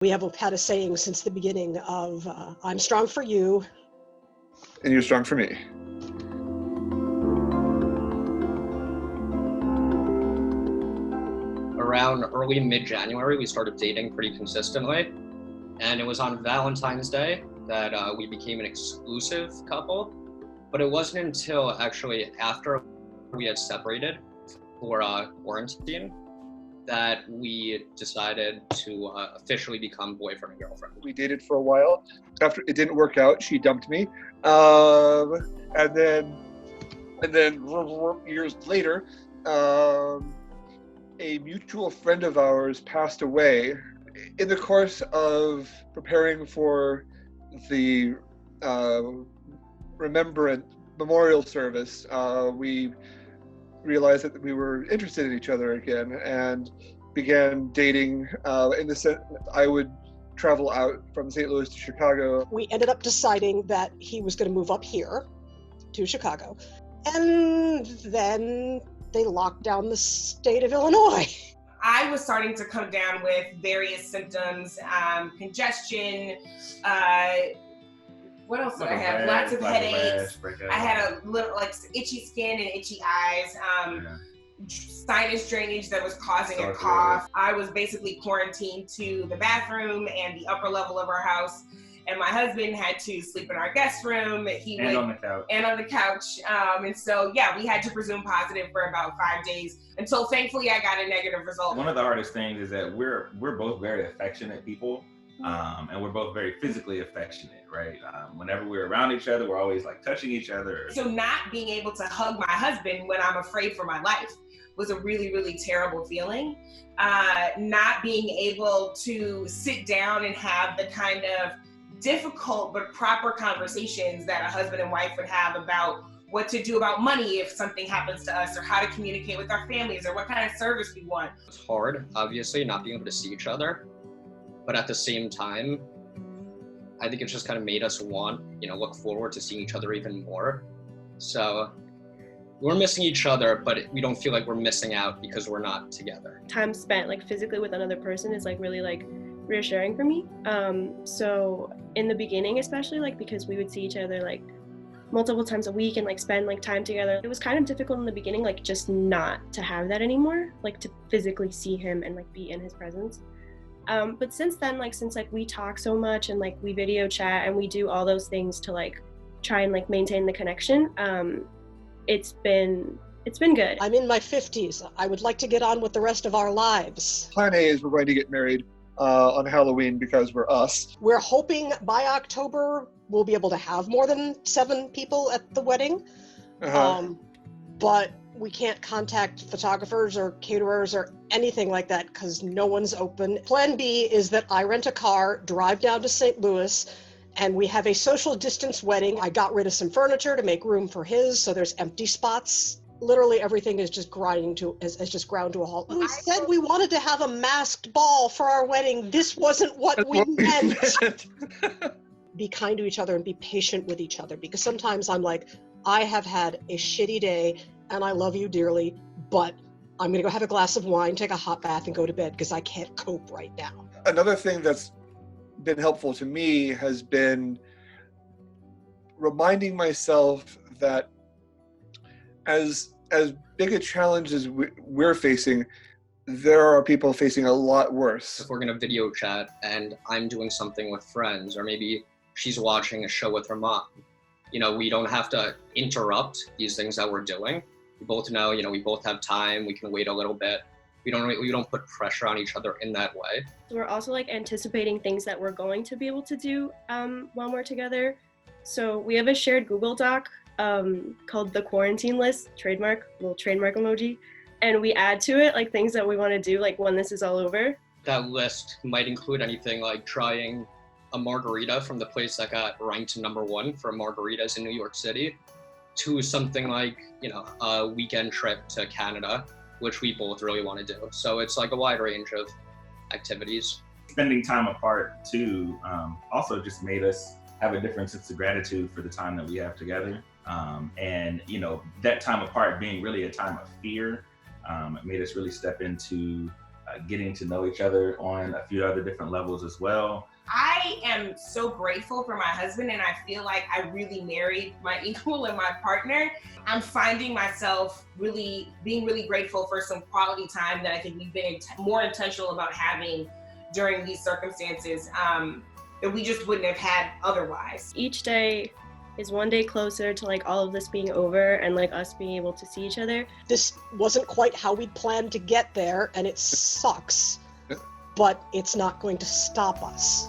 We have had a saying since the beginning of, I'm strong for you. And you're strong for me. Around early mid-January, we started dating pretty consistently. And it was on Valentine's Day that we became an exclusive couple. But it wasn't until actually after we had separated for quarantine that we decided to officially become boyfriend and girlfriend. We dated for a while. After it didn't work out, she dumped me. And then years later, a mutual friend of ours passed away. In the course of preparing for the memorial service, we realized that we were interested in each other again and began dating. In the sense, I would travel out from St. Louis to Chicago. We ended up deciding that he was going to move up here to Chicago. And then they locked down the state of Illinois. I was starting to come down with various symptoms, congestion, what else did I have? Lots of headaches. I had a little itchy skin and itchy eyes, sinus drainage that was causing a cough. I was basically quarantined to the bathroom and the upper level of our house. And my husband had to sleep in our guest room. On the couch. And on the couch. And so, yeah, we had to presume positive for about 5 days until thankfully I got a negative result. One of the hardest things is that we're both very affectionate people. And we're both very physically affectionate, right? Whenever we're around each other, we're always like touching each other. So not being able to hug my husband when I'm afraid for my life was a really, really terrible feeling. Not being able to sit down and have the kind of difficult but proper conversations that a husband and wife would have about what to do about money if something happens to us, or how to communicate with our families, or what kind of service we want. It's hard, obviously, not being able to see each other. But at the same time, I think it's just kind of made us want, look forward to seeing each other even more. So we're missing each other, but we don't feel like we're missing out because we're not together. Time spent physically with another person is really reassuring for me. So in the beginning, especially because we would see each other multiple times a week and spend time together. It was kind of difficult in the beginning, just not to have that anymore, to physically see him and be in his presence. But since then, since we talk so much and we video chat and we do all those things to try and maintain the connection, it's been good. I'm in my 50s. I would like to get on with the rest of our lives. Plan A is we're going to get married on Halloween because we're us. We're hoping by October we'll be able to have more than 7 people at the wedding. But we can't contact photographers or caterers or anything like that because no one's open. Plan B is that I rent a car, drive down to St. Louis, and we have a social distance wedding. I got rid of some furniture to make room for his, so there's empty spots. Literally everything is just ground to a halt. We said we wanted to have a masked ball for our wedding. This wasn't what we meant. Be kind to each other and be patient with each other, because sometimes I'm I have had a shitty day and I love you dearly, but I'm gonna go have a glass of wine, take a hot bath, and go to bed because I can't cope right now. Another thing that's been helpful to me has been reminding myself that as big a challenge as we're facing, there are people facing a lot worse. If we're gonna video chat and I'm doing something with friends, or maybe she's watching a show with her mom, we don't have to interrupt these things that we're doing. We both know, we both have time, we can wait a little bit. We don't put pressure on each other in that way. We're also anticipating things that we're going to be able to do when we're together. So we have a shared Google Doc called the quarantine list, little trademark emoji. And we add to it things that we want to do when this is all over. That list might include anything like trying a margarita from the place that got ranked #1 for margaritas in New York City, to something like, a weekend trip to Canada, which we both really want to do. So it's a wide range of activities. Spending time apart too also just made us have a different sense of gratitude for the time that we have together. And that time apart being really a time of fear, it made us really step into getting to know each other on a few other different levels as well. I am so grateful for my husband, and I feel like I really married my equal and my partner. I'm finding myself being really grateful for some quality time that I think we've been more intentional about having during these circumstances that we just wouldn't have had otherwise. Each day is one day closer to like all of this being over and like us being able to see each other. This wasn't quite how we'd planned to get there, and it sucks, but it's not going to stop us.